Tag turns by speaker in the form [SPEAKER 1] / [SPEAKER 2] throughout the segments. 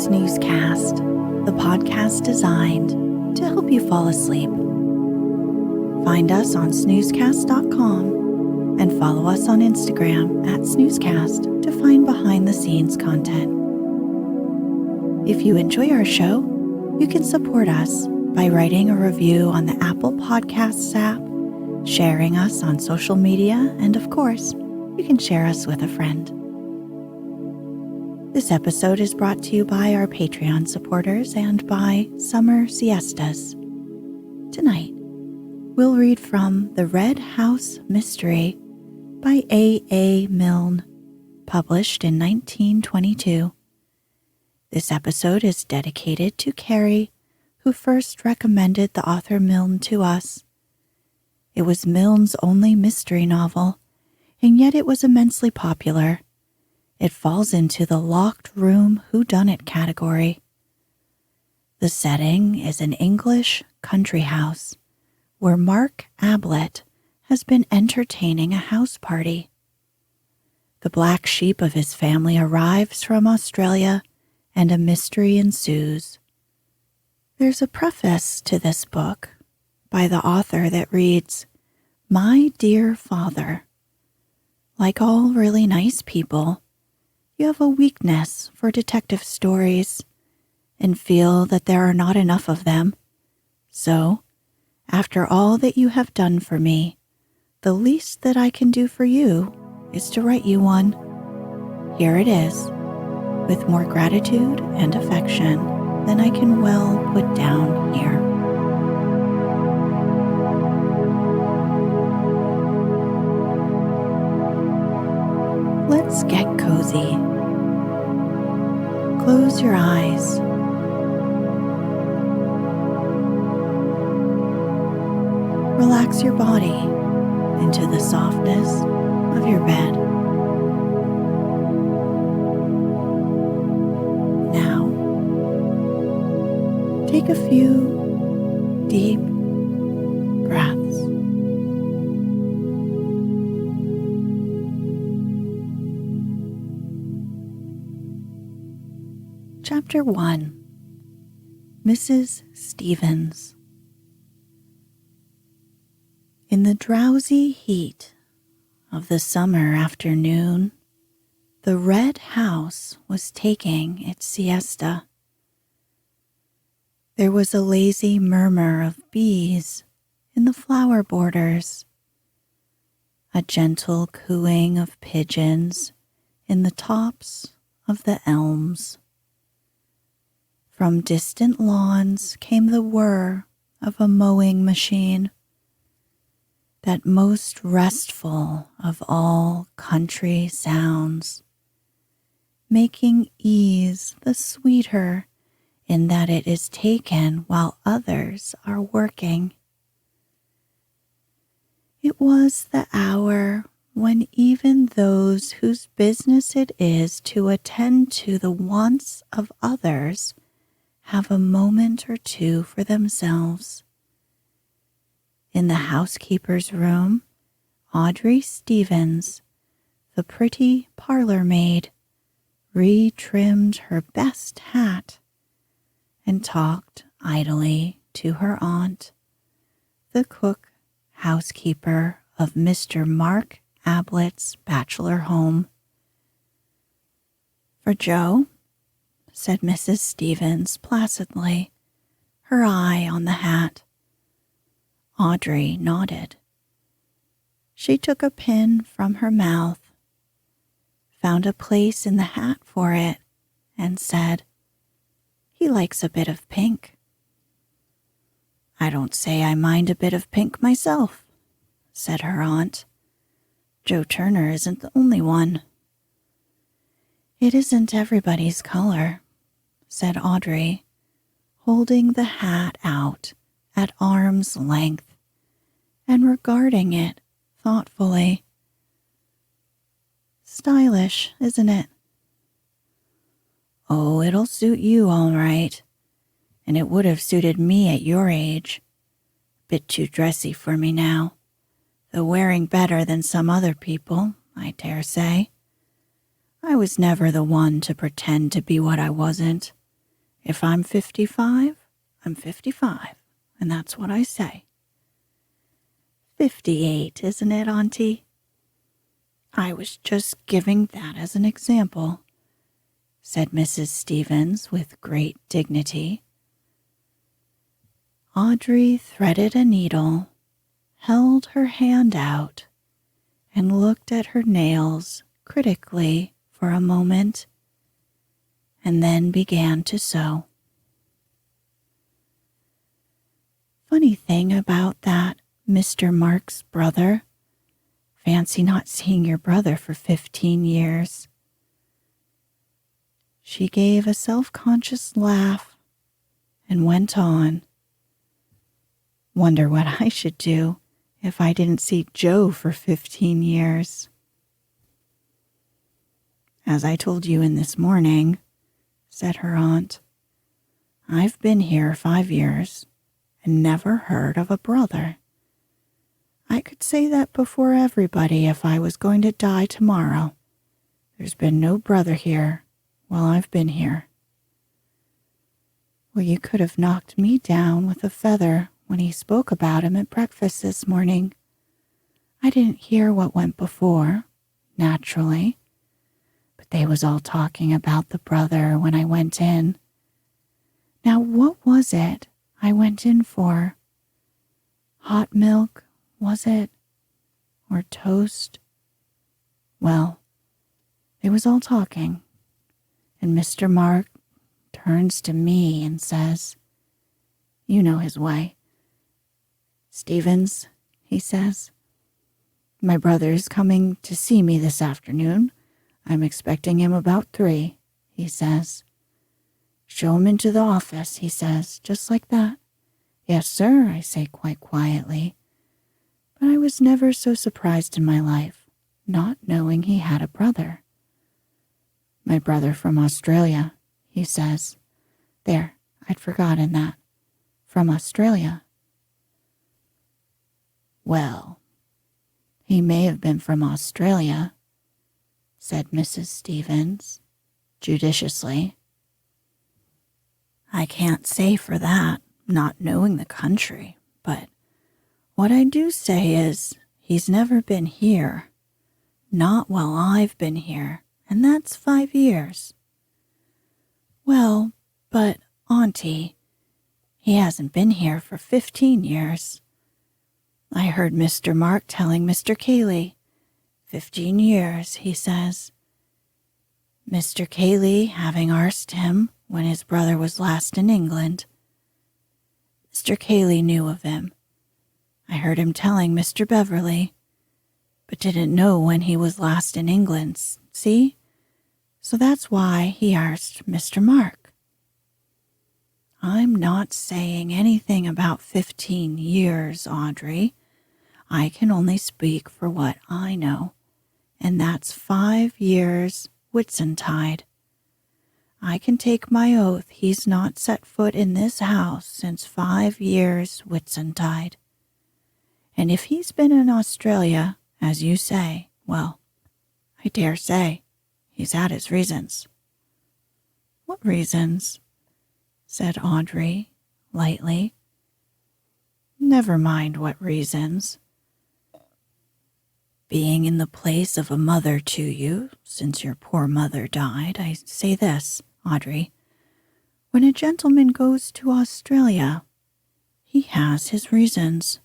[SPEAKER 1] Snoozecast, the podcast designed to help you fall asleep. Find us on snoozecast.com and follow us on Instagram at snoozecast to find behind-the-scenes content. If you enjoy our show, you can support us by writing a review on the Apple Podcasts app, sharing us on social media, and of course, you can share us with a friend. This episode is brought to you by our Patreon supporters and by Summer Siestas. Tonight, we'll read from The Red House Mystery by A. Milne, published in 1922. This episode is dedicated to Kerry, who first recommended the author Milne to us. It was Milne's only mystery novel, and yet it was immensely popular. It falls into the locked room whodunnit category. The setting is an English country house where Mark Ablett has been entertaining a house party. The black sheep of his family arrives from Australia, and a mystery ensues. There's a preface to this book by the author that reads, "My dear father, like all really nice people, you have a weakness for detective stories and feel that there are not enough of them. So, after all that you have done for me, the least that I can do for you is to write you one. Here it is, with more gratitude and affection than I can well put down here." Let's get cozy. Close your eyes. Relax your body into the softness of your bed. Now, take a few deep breaths. Chapter 1. Mrs. Stevens. In the drowsy heat of the summer afternoon, the red house was taking its siesta. There was a lazy murmur of bees in the flower borders, a gentle cooing of pigeons in the tops of the elms. From distant lawns came the whir of a mowing machine, that most restful of all country sounds, making ease the sweeter in that it is taken while others are working. It was the hour when even those whose business it is to attend to the wants of others have a moment or two for themselves. In the housekeeper's room, Audrey Stevens, the pretty parlor maid, retrimmed her best hat and talked idly to her aunt, the cook housekeeper of Mr. Mark Ablett's bachelor home. "For Joe?" said Mrs. Stevens placidly, her eye on the hat. Audrey nodded. She took a pin from her mouth, found a place in the hat for it, and said, "He likes a bit of pink." "I don't say I mind a bit of pink myself," said her aunt. "Joe Turner isn't the only one." "It isn't everybody's color," said Audrey, holding the hat out at arm's length and regarding it thoughtfully. "Stylish, isn't it?" "Oh, it'll suit you all right, and it would have suited me at your age. Bit too dressy for me now, though wearing better than some other people, I dare say. I was never the one to pretend to be what I wasn't. If I'm 55, I'm 55, and that's what I say. 58, isn't it, Auntie? I was just giving that as an example, said Mrs. Stevens with great dignity. Audrey threaded a needle, held her hand out, and looked at her nails critically for a moment, and then began to sew. Funny thing about that Mr. Mark's brother. Fancy not seeing your brother for 15 years. She gave a self-conscious laugh and went on. Wonder what I should do if I didn't see Joe for 15 years. As I told you in this morning, said her aunt, I've been here 5 years and never heard of a brother. I could say that before everybody if I was going to die tomorrow. There's been no brother here while I've been here. Well, you could have knocked me down with a feather when he spoke about him at breakfast this morning. I didn't hear what went before, naturally, but they was all talking about the brother when I went in. Now, what was it I went in for? Hot milk, was it? Or toast? Well, they was all talking, and Mr. Mark turns to me and says, you know his way. Stevens, he says, my brother is coming to see me this afternoon. I'm expecting him about 3, he says. Show him into the office, he says, just like that. Yes, sir, I say quite quietly. But I was never so surprised in my life, not knowing he had a brother. My brother from Australia, he says. There, I'd forgotten that. From Australia. Well, he may have been from Australia, said Mrs. Stevens, judiciously. I can't say for that, not knowing the country, but what I do say is he's never been here. Not while I've been here, and that's 5 years. Well, but, Auntie, he hasn't been here for 15 years. I heard Mr. Mark telling Mr. Cayley. 15 years, he says. Mr. Cayley having asked him when his brother was last in England. Mr. Cayley knew of him. I heard him telling Mr. Beverley, but didn't know when he was last in England, see? So that's why he asked Mr. Mark. I'm not saying anything about 15 years, Audrey. I can only speak for what I know, and that's 5 years Whitsuntide. I can take my oath he's not set foot in this house since 5 years Whitsuntide. And if he's been in Australia, as you say, well, I dare say he's had his reasons. What reasons? Said Audrey, lightly. Never mind what reasons. Being in the place of a mother to you, since your poor mother died, I say this, Audrey. When a gentleman goes to Australia, he has his reasons.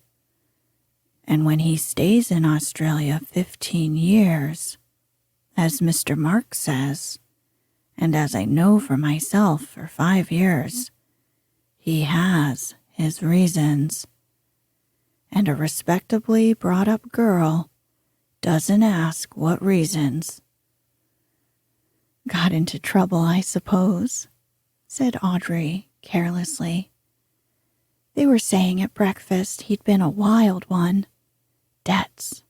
[SPEAKER 1] And when he stays in Australia 15 years, as Mr. Mark says, and as I know for myself for 5 years, he has his reasons. And a respectably brought-up girl doesn't ask what reasons. Got into trouble, I suppose, said Audrey carelessly. They were saying at breakfast he'd been a wild one. Debts.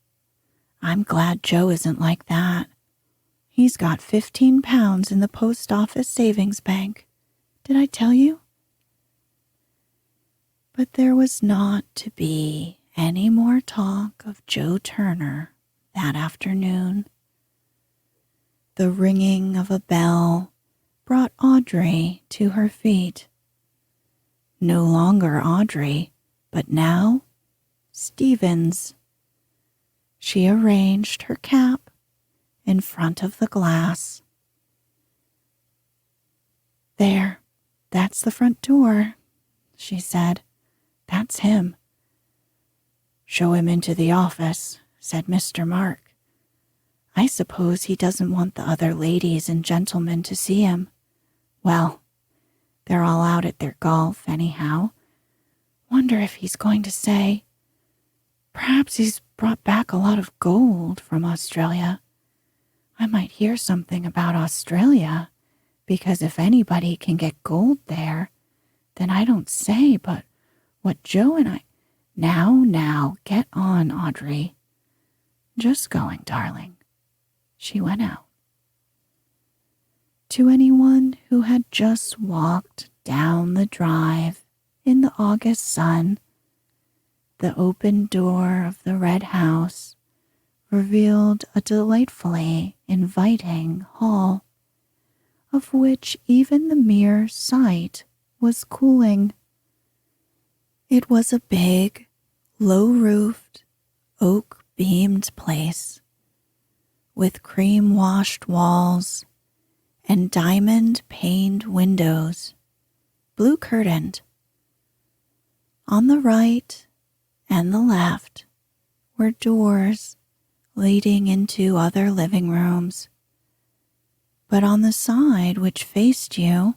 [SPEAKER 1] I'm glad Joe isn't like that. He's got £15 in the post office savings bank. Did I tell you? But there was not to be any more talk of Joe Turner that afternoon. The ringing of a bell brought Audrey to her feet. No longer Audrey, but now Stevens. She arranged her cap in front of the glass. "There, that's the front door," she said. "That's him." "Show him into the office," said Mr. Mark. "I suppose he doesn't want the other ladies and gentlemen to see him. Well, they're all out at their golf, anyhow. Wonder if he's going to say, perhaps he's brought back a lot of gold from Australia. I might hear something about Australia, because if anybody can get gold there, then I don't say but what Joe and I— Now, get on, Audrey. Just going, darling." She went out. To anyone who had just walked down the drive in the August sun, the open door of the red house revealed a delightfully inviting hall, of which even the mere sight was cooling. It was a big, low-roofed, oak-beamed place, with cream-washed walls and diamond-paned windows, blue-curtained. On the right and the left were doors leading into other living rooms, but on the side which faced you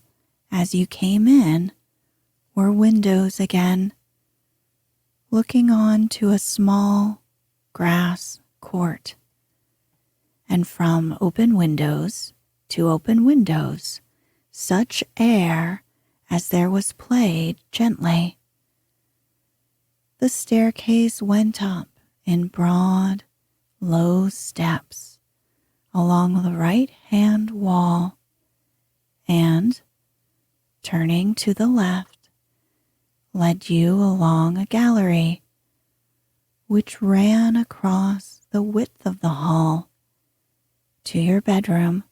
[SPEAKER 1] as you came in were windows again, looking on to a small grass court. And from open windows to open windows, such air as there was played gently. The staircase went up in broad, low steps along the right-hand wall, and, turning to the left, led you along a gallery which ran across the width of the hall to your bedroom.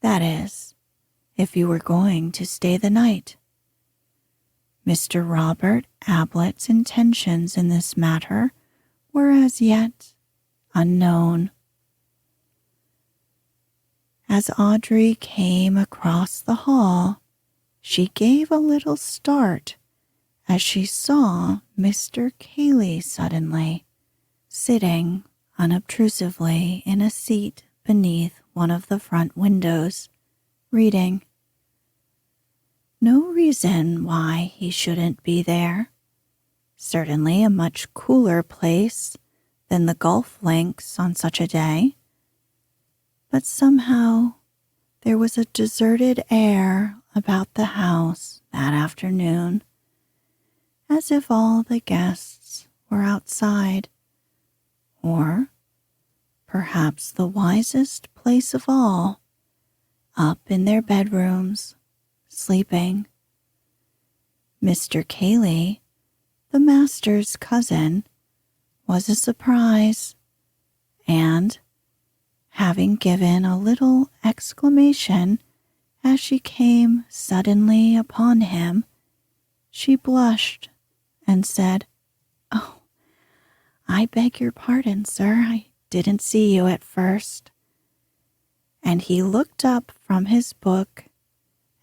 [SPEAKER 1] That is, if you were going to stay the night. Mr. Robert Ablett's intentions in this matter were as yet unknown. As Audrey came across the hall, she gave a little start as she saw Mr. Cayley suddenly sitting unobtrusively in a seat beneath one of the front windows, reading. No reason why he shouldn't be there. Certainly a much cooler place than the golf links on such a day. But somehow there was a deserted air about the house that afternoon, as if all the guests were outside, or perhaps the wisest place of all, up in their bedrooms, sleeping. Mr. Cayley, the master's cousin, was a surprise, and, having given a little exclamation as she came suddenly upon him, she blushed and said, "Oh, I beg your pardon, sir. I didn't see you at first." And he looked up from his book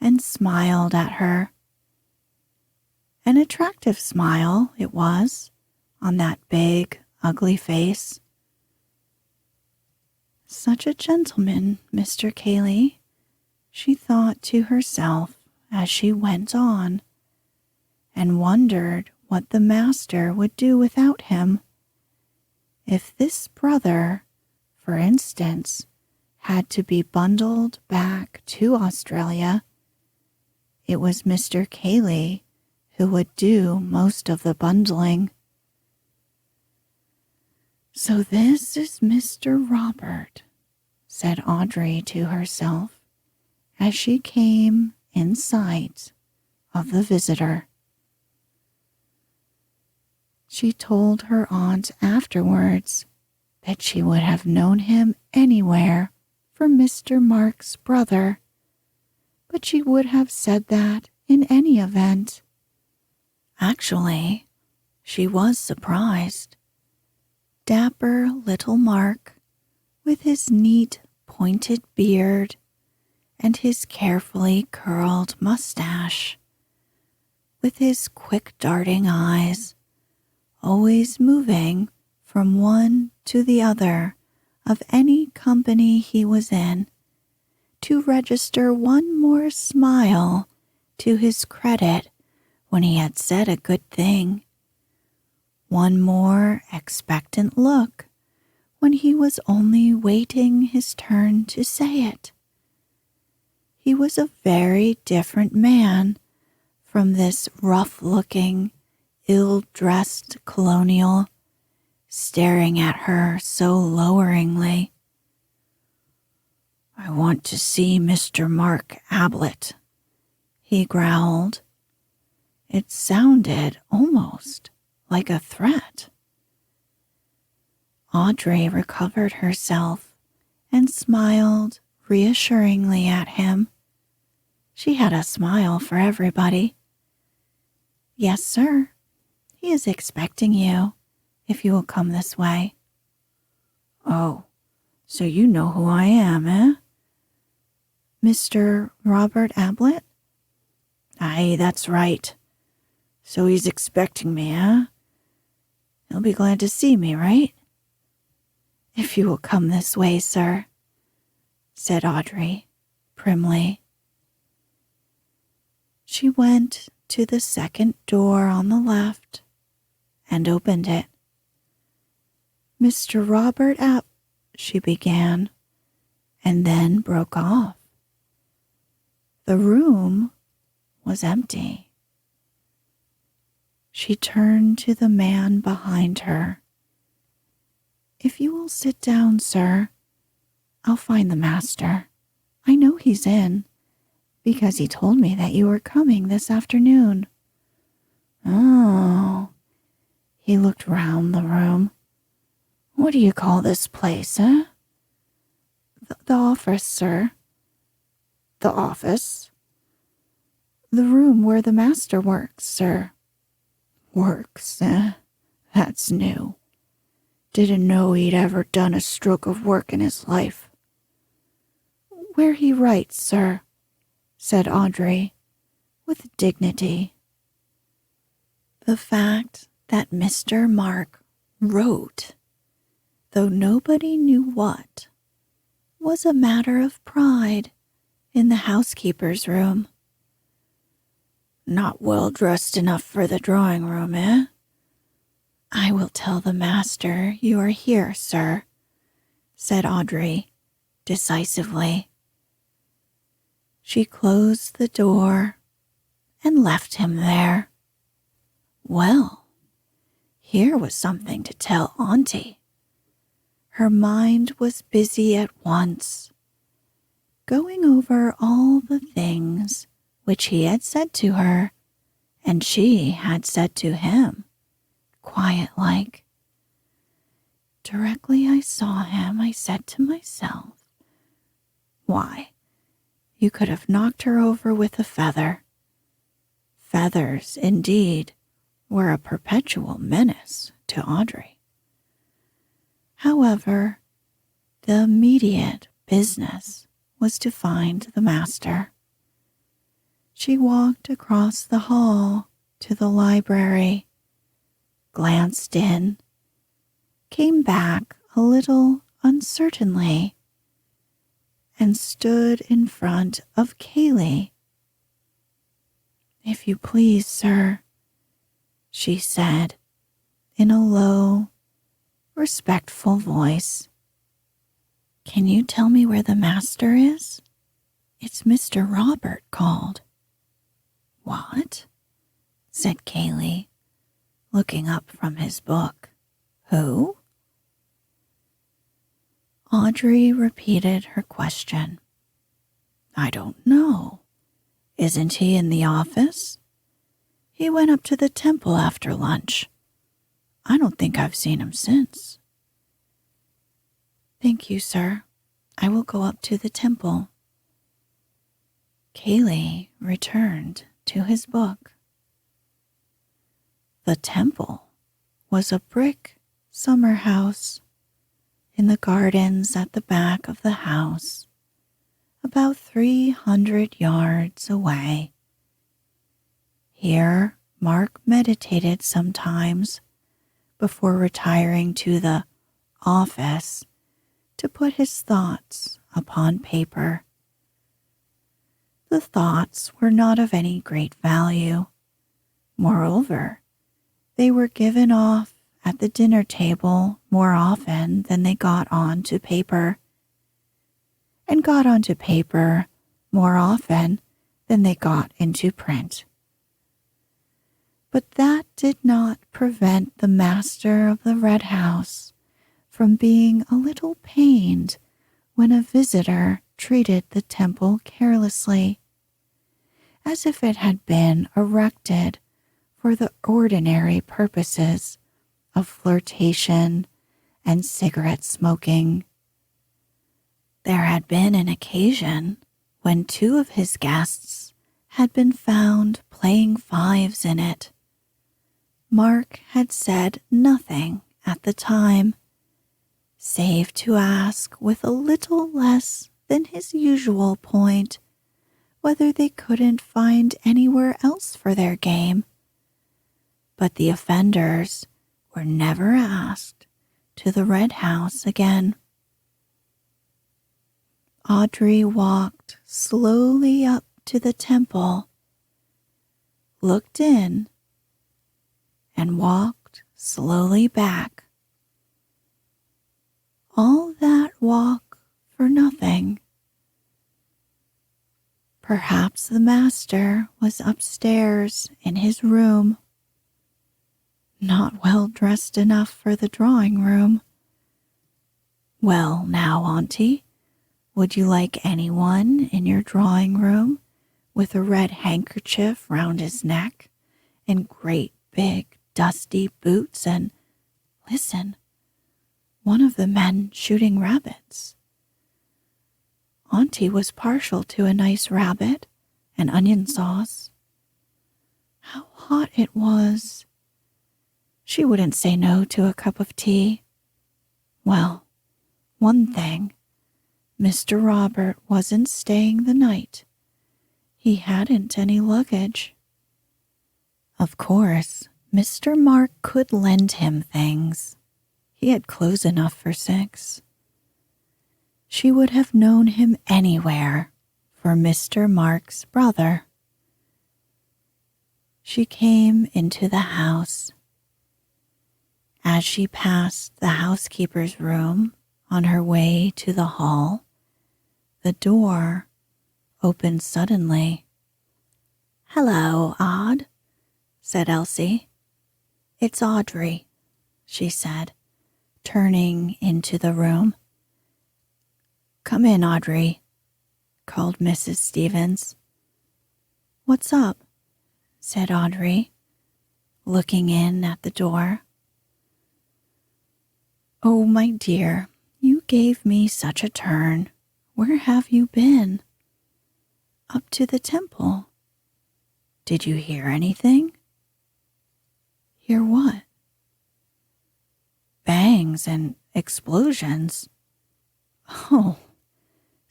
[SPEAKER 1] and smiled at her. An attractive smile it was on that big, ugly face. Such a gentleman, Mr. Cayley, she thought to herself as she went on, and wondered what the master would do without him. If this brother, for instance, had to be bundled back to Australia, it was Mr. Cayley who would do most of the bundling. "So this is Mr. Robert," said Audrey to herself as she came in sight of the visitor. She told her aunt afterwards that she would have known him anywhere for Mr. Mark's brother, but she would have said that in any event. Actually, she was surprised. Dapper little Mark, with his neat, pointed beard and his carefully curled mustache, with his quick darting eyes, always moving from one to the other of any company he was in, to register one more smile to his credit when he had said a good thing, one more expectant look when he was only waiting his turn to say it. He was a very different man from this rough-looking, ill-dressed colonial, staring at her so loweringly. "I want to see Mr. Mark Ablett," he growled. It sounded almost like a threat. Audrey recovered herself and smiled reassuringly at him. She had a smile for everybody. "Yes, sir. He is expecting you, if you will come this way." "Oh, so you know who I am, eh?" "Mr. Robert Ablett?" "Aye, that's right. So he's expecting me, eh? He'll be glad to see me, right?" "If you will come this way, sir," said Audrey primly. She went to the second door on the left and opened it. "Mr. Robert she began, and then broke off. The room was empty. She turned to the man behind her. "If you will sit down, sir, I'll find the master. I know he's in, because he told me that you were coming this afternoon." "Oh." He looked round the room. "What do you call this place, eh?" The office, sir." "The office?" "The room where the master works, sir." "Works, eh? That's new. Didn't know he'd ever done a stroke of work in his life." "Where he writes, sir," said Audrey, with dignity. The fact that Mr. Mark wrote, though nobody knew what, was a matter of pride in the housekeeper's room. "Not well dressed enough for the drawing room, eh?" "I will tell the master you are here, sir," said Audrey decisively. She closed the door and left him there. Well, here was something to tell Auntie. Her mind was busy at once, going over all the things which he had said to her and she had said to him, quiet-like. Directly I saw him, I said to myself, "Why, you could have knocked her over with a feather." Feathers, indeed, were a perpetual menace to Audrey. However, the immediate business was to find the master. She walked across the hall to the library, glanced in, came back a little uncertainly, and stood in front of Kaylee. "If you please, sir," she said in a low, respectful voice. "Can you tell me where the master is? It's Mr. Robert called." "What?" said Kaylee, looking up from his book. "Who?" Audrey repeated her question. "I don't know. Isn't he in the office? He went up to the temple after lunch. I don't think I've seen him since." "Thank you, sir. I will go up to the temple." Cayley returned to his book. The temple was a brick summer house in the gardens at the back of the house, about 300 yards away. Here Mark meditated sometimes before retiring to the office to put his thoughts upon paper. The thoughts were not of any great value. Moreover, they were given off at the dinner table more often than they got onto paper, and got onto paper more often than they got into print. But that did not prevent the master of the Red House from being a little pained when a visitor treated the temple carelessly, as if it had been erected for the ordinary purposes of flirtation and cigarette smoking. There had been an occasion when 2 of his guests had been found playing fives in it. Mark had said nothing at the time, save to ask with a little less than his usual point whether they couldn't find anywhere else for their game. But the offenders were never asked to the Red House again. Audrey walked slowly up to the temple, looked in, and walked slowly back. All that walk for nothing. Perhaps the master was upstairs in his room, not well dressed enough for the drawing room. Well, now, Auntie, would you like anyone in your drawing room with a red handkerchief round his neck and great big dusty boots and, listen, one of the men shooting rabbits? Auntie was partial to a nice rabbit and onion sauce. How hot it was! She wouldn't say no to a cup of tea. Well, one thing, Mr. Robert wasn't staying the night. He hadn't any luggage. Of course, Mr. Mark could lend him things. He had clothes enough for 6. She would have known him anywhere for Mr. Mark's brother. She came into the house. As she passed the housekeeper's room on her way to the hall, the door opened suddenly. "Hello, Aud," said Elsie. "It's Audrey," she said, turning into the room. "Come in, Audrey," called Mrs. Stevens. "What's up?" said Audrey, looking in at the door. "Oh, my dear, you gave me such a turn. Where have you been?" "Up to the temple." "Did you hear anything?" "Hear what?" "Bangs and explosions." "Oh,"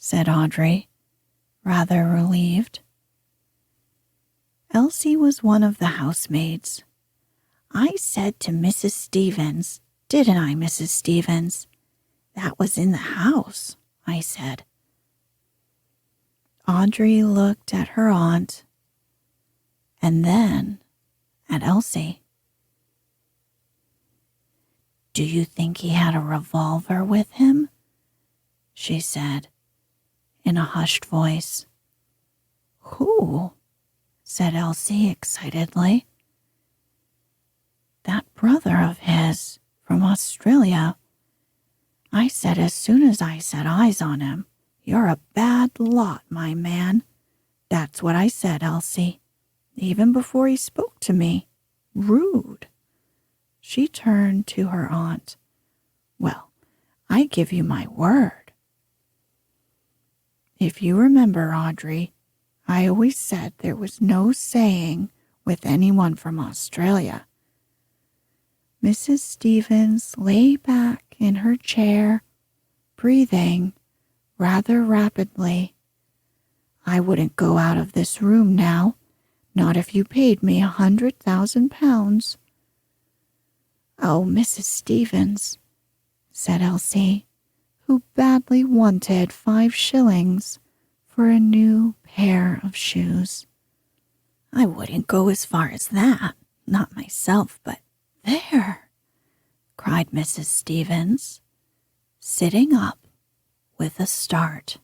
[SPEAKER 1] said Audrey, rather relieved. Elsie was one of the housemaids. "I said to Mrs. Stevens, didn't I, Mrs. Stevens? That was in the house," I said. Audrey looked at her aunt and then at Elsie. "Do you think he had a revolver with him?" she said in a hushed voice. "Who?" said Elsie excitedly. "That brother of his from Australia. I said as soon as I set eyes on him, 'You're a bad lot, my man.' That's what I said, Elsie, even before he spoke to me. Rude." She turned to her aunt. "Well, I give you my word." "If you remember, Audrey, I always said there was no saying with anyone from Australia. Mrs. Stevens lay back in her chair, breathing rather rapidly. I wouldn't go out of this room now, not if you paid me £100,000. Oh, Mrs. Stevens, said Elsie, who badly wanted 5 shillings for a new pair of shoes. I wouldn't go as far as that, not myself, but there, cried Mrs. Stevens, sitting up with a start.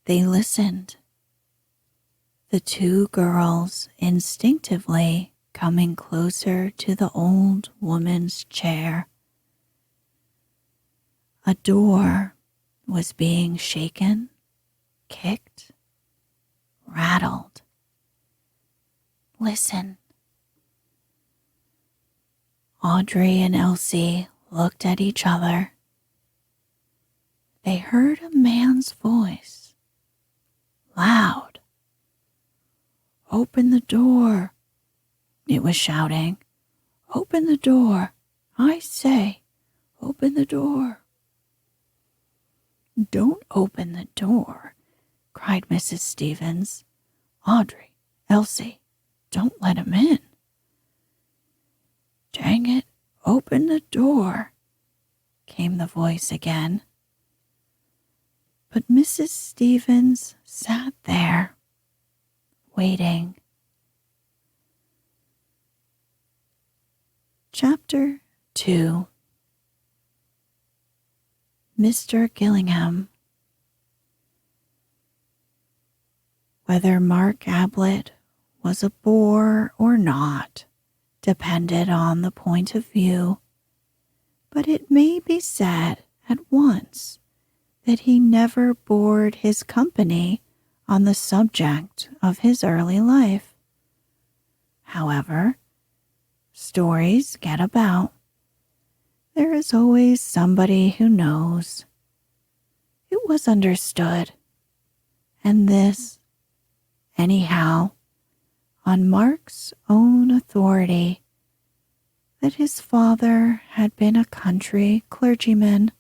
[SPEAKER 1] They listened, the 2 girls instinctively coming closer to the old woman's chair. A door was being shaken, kicked, rattled. Listen. Audrey and Elsie looked at each other. They heard a man's voice, loud. Open the door, it was shouting. Open the door, I say, open the door. Don't open the door, cried Mrs. Stevens. Audrey, Elsie, don't let him in. Dang it, open the door, came the voice again. But Mrs. Stevens sat there, waiting. Chapter 2. Mr. Gillingham. Whether Mark Ablett was a bore or not depended on the point of view, but it may be said at once that he never bored his company on the subject of his early life. However, stories get about. There is always somebody who knows. It was understood, and this, anyhow, on Mark's own authority, that his father had been a country clergyman.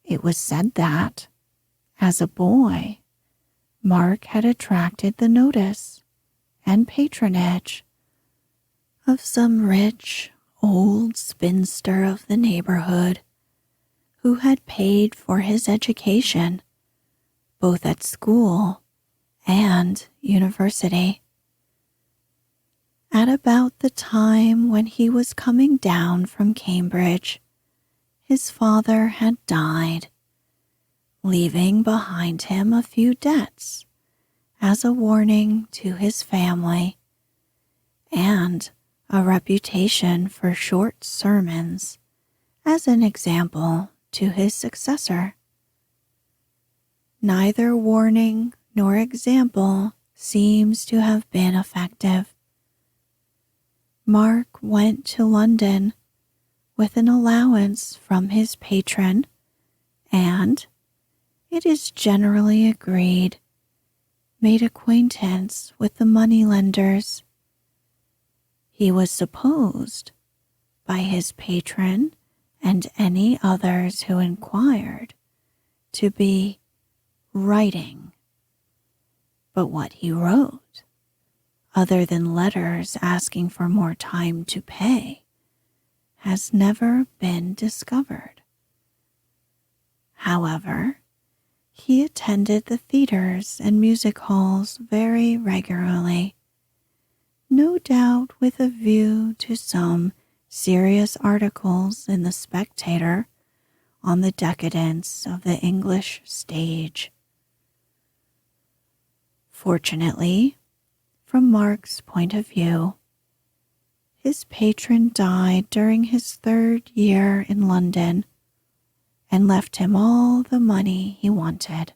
[SPEAKER 1] It was said that, as a boy, Mark had attracted the notice and patronage of some rich old spinster of the neighborhood who had paid for his education, both at school and university. At about the time when he was coming down from Cambridge, his father had died, leaving behind him a few debts as a warning to his family and a reputation for short sermons as an example to his successor. Neither warning nor example seems to have been effective. Mark went to London with an allowance from his patron, and, it is generally agreed, made acquaintance with the moneylenders. He was supposed, by his patron and any others who inquired, to be writing. But what he wrote, other than letters asking for more time to pay, has never been discovered. However, he attended the theaters and music halls very regularly, no doubt with a view to some serious articles in the Spectator on the decadence of the English stage. Fortunately, from Mark's point of view, his patron died during his 3rd year in London and left him all the money he wanted.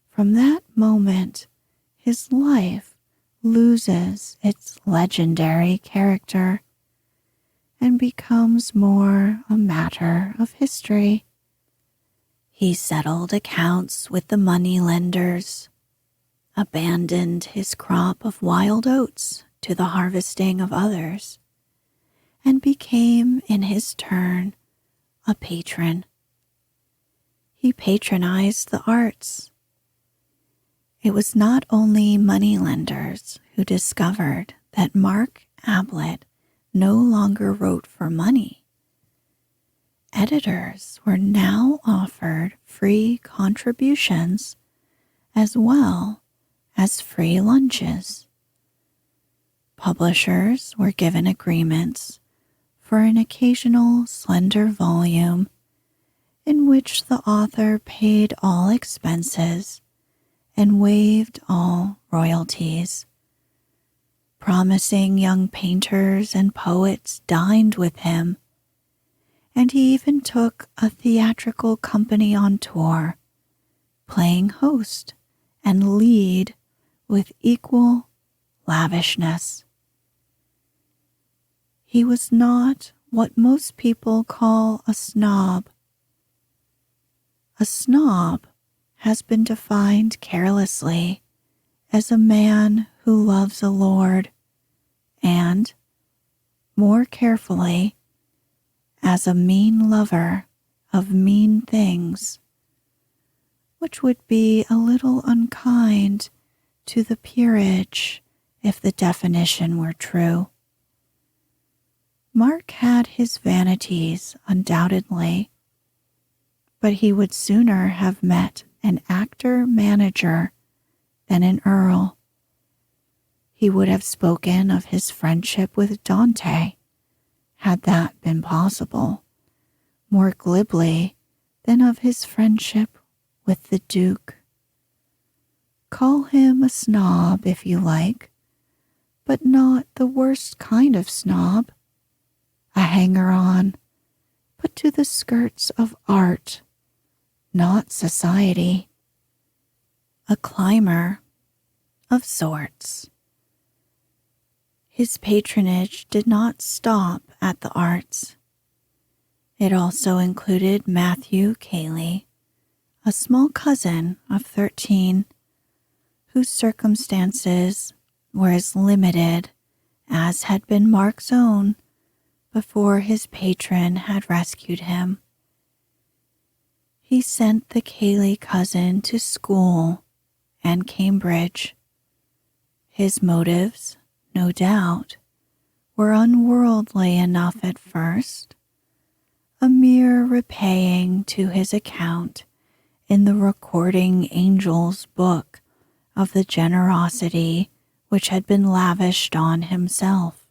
[SPEAKER 1] From that moment, his life loses its legendary character and becomes more a matter of history. He settled accounts with the money lenders, abandoned his crop of wild oats to the harvesting of others, and became in his turn a patron. He patronized the arts. It was not only moneylenders who discovered that Mark Ablett no longer wrote for money. Editors were now offered free contributions as well as free lunches. Publishers were given agreements for an occasional slender volume in which the author paid all expenses and waived all royalties. Promising young painters and poets dined with him, and he even took a theatrical company on tour, playing host and lead with equal lavishness. He was not what most people call a snob. A snob has been defined carelessly as a man who loves a lord, and, more carefully, as a mean lover of mean things, which would be a little unkind to the peerage if the definition were true. Mark had his vanities, undoubtedly, but he would sooner have met an actor-manager than an earl. He would have spoken of his friendship with Dante, had that been possible, more glibly than of his friendship with the Duke. Call him a snob if you like, but not the worst kind of snob, a hanger-on, put to the skirts of art, not society, a climber of sorts. His patronage did not stop at the arts. It also included Matthew Cayley, a small cousin of 13, whose circumstances were as limited as had been Mark's own before his patron had rescued him. He sent the Cayley cousin to school and Cambridge. His motives, no doubt, were unworldly enough at first, a mere repaying to his account in the recording angel's book of the generosity which had been lavished on himself,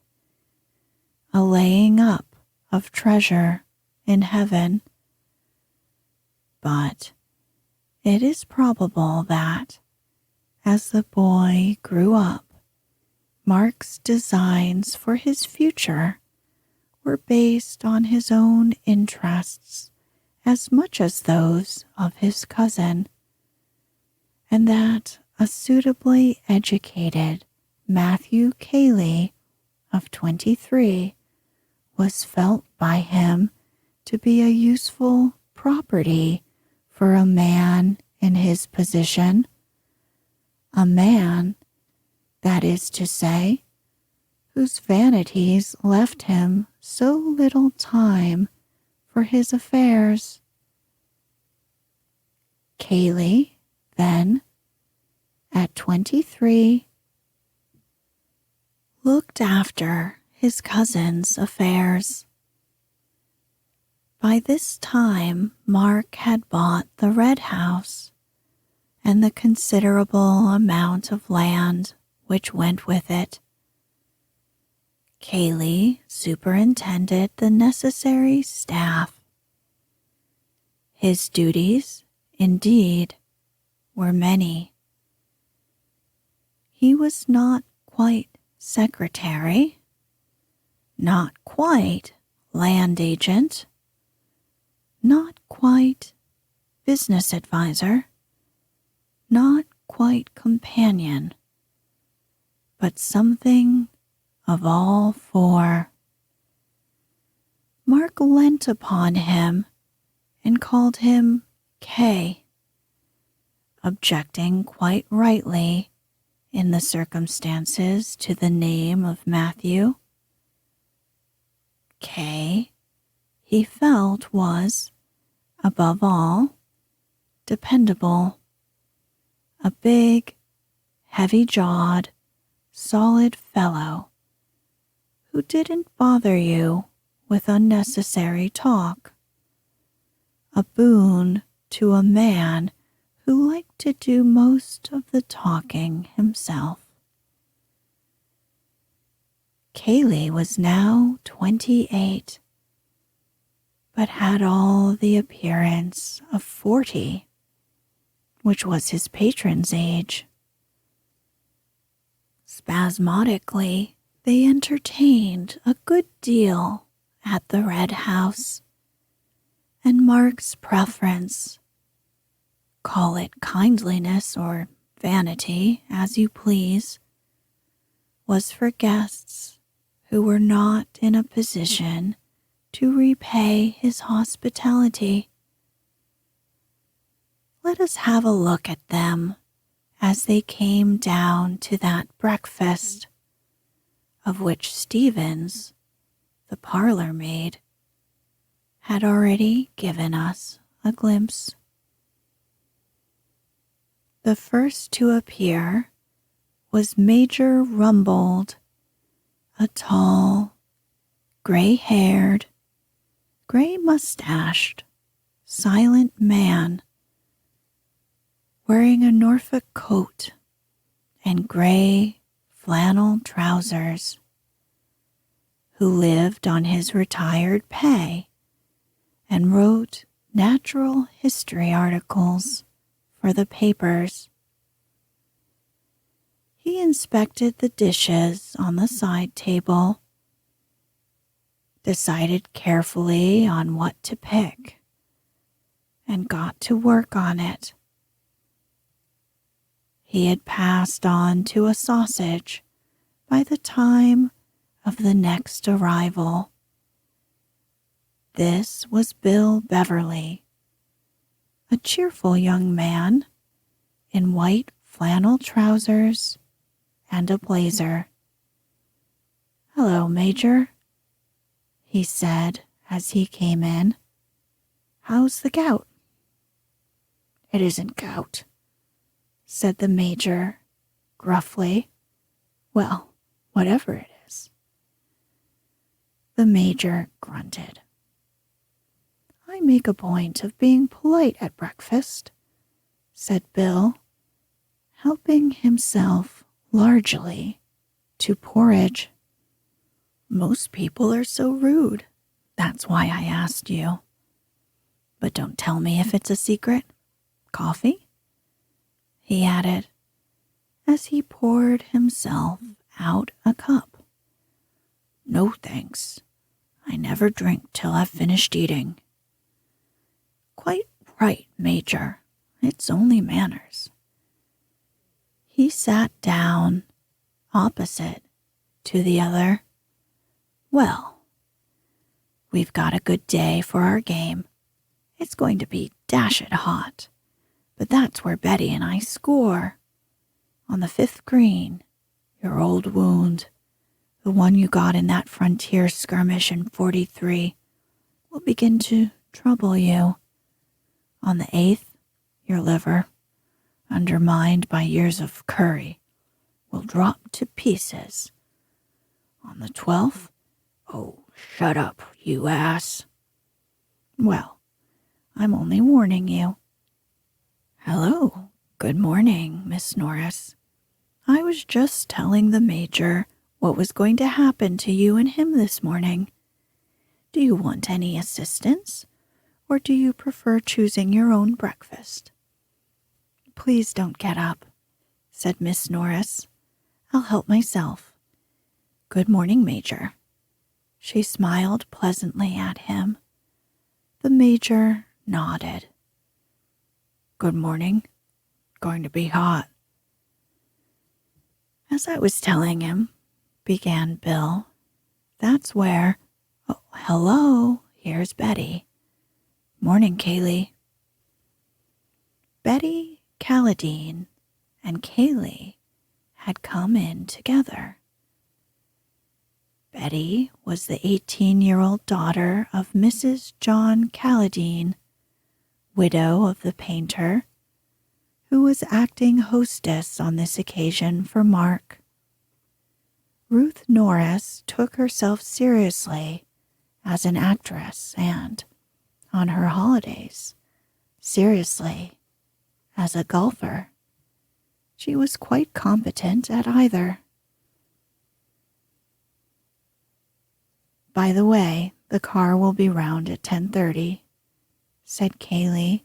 [SPEAKER 1] a laying up of treasure in heaven. But it is probable that, as the boy grew up, Mark's designs for his future were based on his own interests as much as those of his cousin, and that a suitably educated Matthew Cayley of 23 was felt by him to be a useful property for a man in his position, a man, that is to say, whose vanities left him so little time for his affairs. Cayley, then, at 23, looked after his cousin's affairs. By this time, Mark had bought the Red House and the considerable amount of land which went with it. Cayley superintended the necessary staff. His duties, indeed, were many. He was not quite secretary, not quite land agent, not quite business advisor, not quite companion, but something of all four. Mark leant upon him and called him Kay, objecting quite rightly in the circumstances to the name of Matthew. Kay, he felt, was, above all, dependable, a big, heavy-jawed, solid fellow who didn't bother you with unnecessary talk, a boon to a man who liked to do most of the talking himself. Kaylee was now 28, but had all the appearance of 40, which was his patron's age. Spasmodically, they entertained a good deal at the Red House, and Mark's preference, call it kindliness or vanity as you please, was for guests who were not in a position to repay his hospitality. Let us have a look at them as they came down to that breakfast, of which Stevens, the parlor maid, had already given us a glimpse. The first to appear was Major Rumbold, a tall, gray-haired, gray-mustached, silent man, wearing a Norfolk coat and gray flannel trousers, who lived on his retired pay and wrote natural history articles for the papers. He inspected the dishes on the side table, decided carefully on what to pick, and got to work on it. He had passed on to a sausage by the time of the next arrival. This was Bill Beverly, a cheerful young man in white flannel trousers and a blazer. "Hello, Major," he said as he came in. "How's the gout?" "It isn't gout," said the Major gruffly. "Well, whatever it is." The Major grunted. "I make a point of being polite at breakfast," said Bill, helping himself largely to porridge. "Most people are so rude. That's why I asked you. But don't tell me if it's a secret. Coffee?" he added, as he poured himself out a cup. "No, thanks. I never drink till I've finished eating." "Quite right, Major. It's only manners." He sat down opposite to the other. "Well, we've got a good day for our game. It's going to be dashed hot, but that's where Betty and I score. On the 5th green, your old wound, the one you got in that frontier skirmish in '43, will begin to trouble you. On the 8th, your liver, undermined by years of curry, will drop to pieces. On the 12th, oh, shut up, you ass. Well, I'm only warning you. Hello, good morning, Miss Norris. I was just telling the Major what was going to happen to you and him this morning. Do you want any assistance, or do you prefer choosing your own breakfast?" "Please don't get up," said Miss Norris. "I'll help myself. Good morning, Major." She smiled pleasantly at him. The Major nodded. "Good morning. Going to be hot." "As I was telling him," began Bill, "that's where— Oh, hello, here's Betty. Morning, Kaylee." Betty Calladine and Kaylee had come in together. Betty was the 18-year-old daughter of Mrs. John Calladine, widow of the painter, who was acting hostess on this occasion for Mark. Ruth Norris took herself seriously as an actress and, on her holidays, seriously as a golfer. She was quite competent at either. "By the way, the car will be round at 10:30, said Kaylee,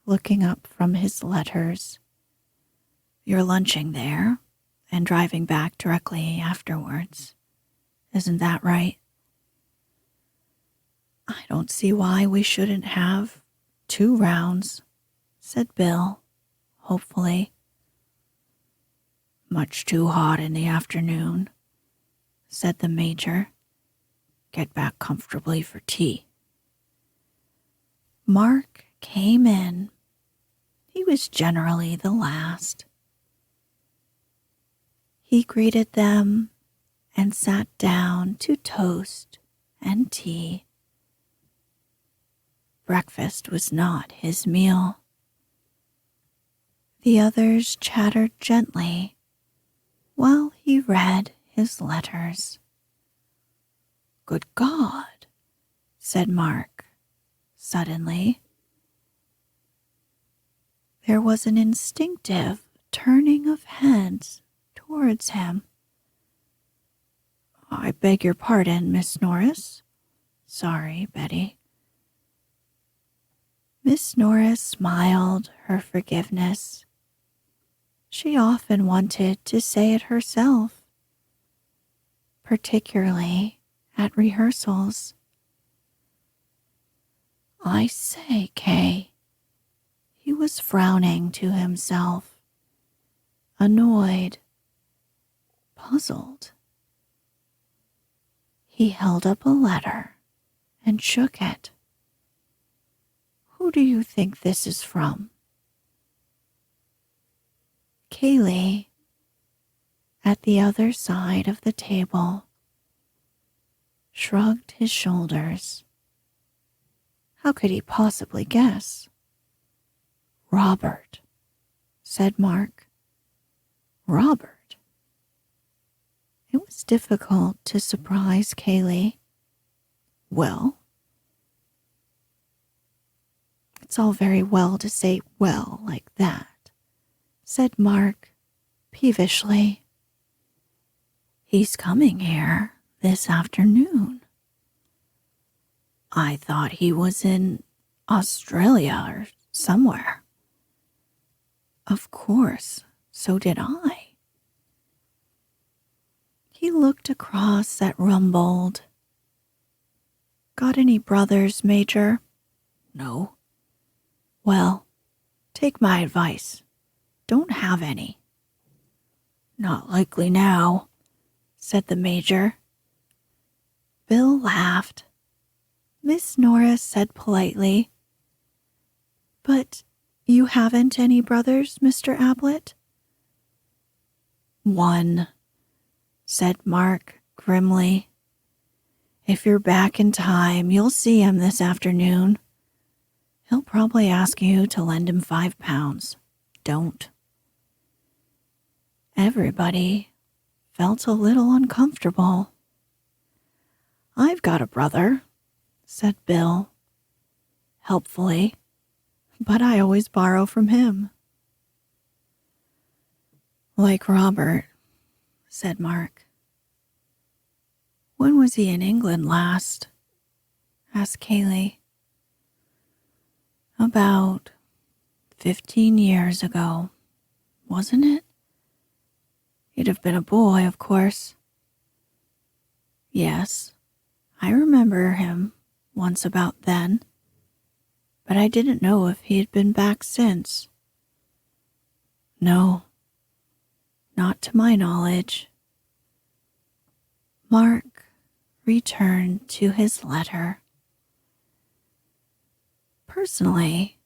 [SPEAKER 1] looking up from his letters. "You're lunching there and driving back directly afterwards. Isn't that right?" "I don't see why we shouldn't have 2 rounds, said Bill, hopefully. "Much too hot in the afternoon," said the Major. "Get back comfortably for tea." Mark came in. He was generally the last. He greeted them and sat down to toast and tea. Breakfast was not his meal. The others chattered gently while he read his letters. "Good God," said Mark, suddenly. There was an instinctive turning of heads towards him. "I beg your pardon, Miss Norris. Sorry, Betty." Miss Norris smiled her forgiveness. She often wanted to say it herself, particularly at rehearsals. "I say, Kay," he was frowning to himself, annoyed, puzzled. He held up a letter and shook it. "Who do you think this is from?" Kaylee, at the other side of the table, shrugged his shoulders. How could he possibly guess? "Robert," said Mark. "Robert?" It was difficult to surprise Kaylee. "Well?" "It's all very well to say 'well' like that," said Mark peevishly. "He's coming here this afternoon." "I thought he was in Australia or somewhere." "Of course, so did I." He looked across at Rumbold. "Got any brothers, Major?" "No." "Well, take my advice. Don't have any." "Not likely now," said the Major. Bill laughed. Miss Norris said politely, "But you haven't any brothers, Mr. Ablett?" "One," said Mark grimly. "If you're back in time, you'll see him this afternoon. He'll probably ask you to lend him £5. Don't." Everybody felt a little uncomfortable. "I've got a brother," said Bill, helpfully, "but I always borrow from him." "Like Robert," said Mark. "When was he in England last?" asked Kaylee. "About 15 years ago, wasn't it? He'd have been a boy, of course." "Yes, I remember him once about then, but I didn't know if he had been back since." "No, not to my knowledge." Mark returned to his letter. "Personally,"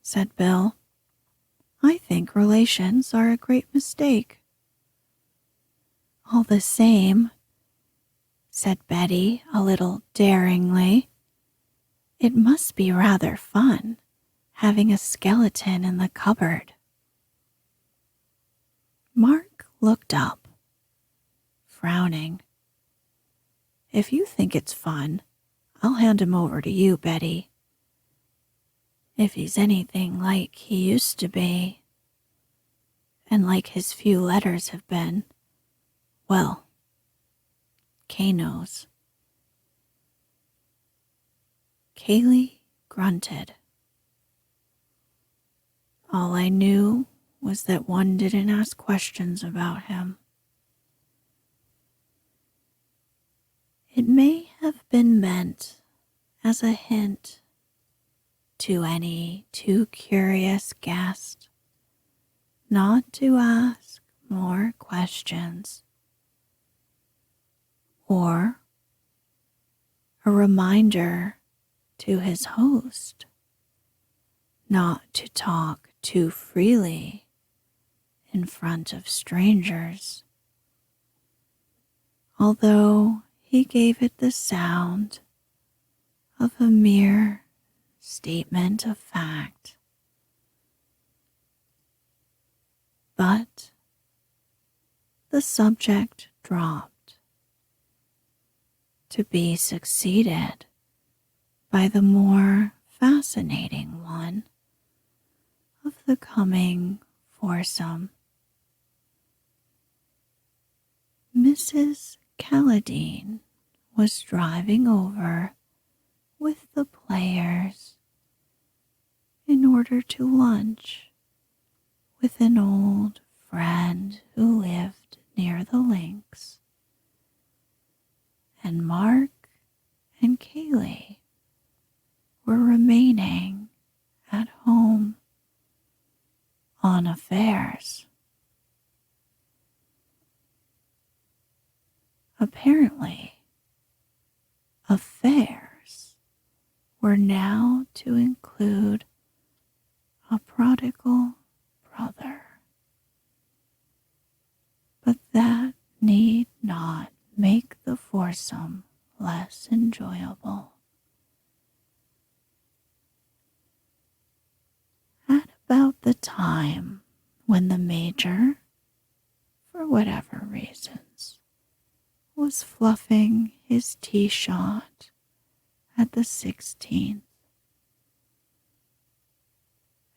[SPEAKER 1] said Bill, think relations are a great mistake." "All the same," said Betty a little daringly, "it must be rather fun having a skeleton in the cupboard." Mark looked up, frowning. "If you think it's fun, I'll hand him over to you, Betty. If he's anything like he used to be, and like his few letters have been, well, Kay knows." Kaylee grunted. "All I knew was that one didn't ask questions about him." It may have been meant as a hint to any too curious guest not to ask more questions, or a reminder to his host not to talk too freely in front of strangers, although he gave it the sound of a mere statement of fact. But the subject dropped, to be succeeded by the more fascinating one of the coming foursome. Mrs. Calladine was driving over with the players in order to lunch with an old friend who lived near the links, and Mark and Kaylee were remaining at home on affairs. Apparently, affairs were now to include a prodigal brother, but that need not make the foursome less enjoyable. At about the time when the Major, for whatever reasons, was fluffing his tea shot at the 16th,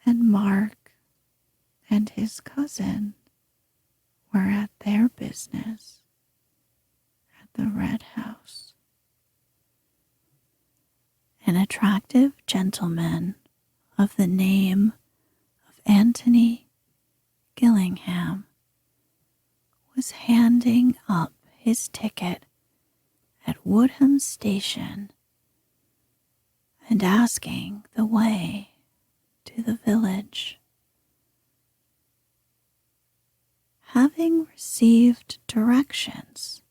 [SPEAKER 1] and Mark and his cousin were at their business at the Red House. An attractive gentleman of the name of Anthony Gillingham was handing up his ticket at Woodham Station and asking the way to the village. Having received directions,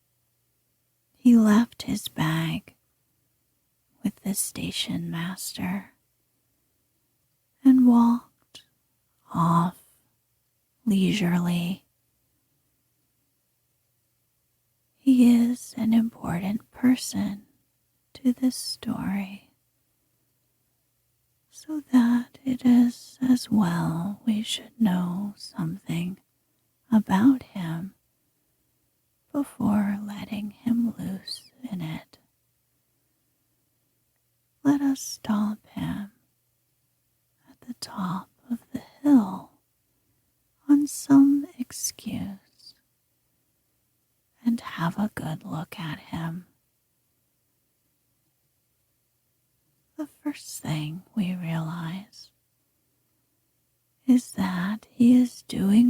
[SPEAKER 1] he left his bag with the station master and walked off leisurely. He is an important person to this story, so that it is as well we should know something about him before letting him loose in it. Let us stop him at the top of the hill on some excuse and have a good look at him. The first thing we realize is that he is doing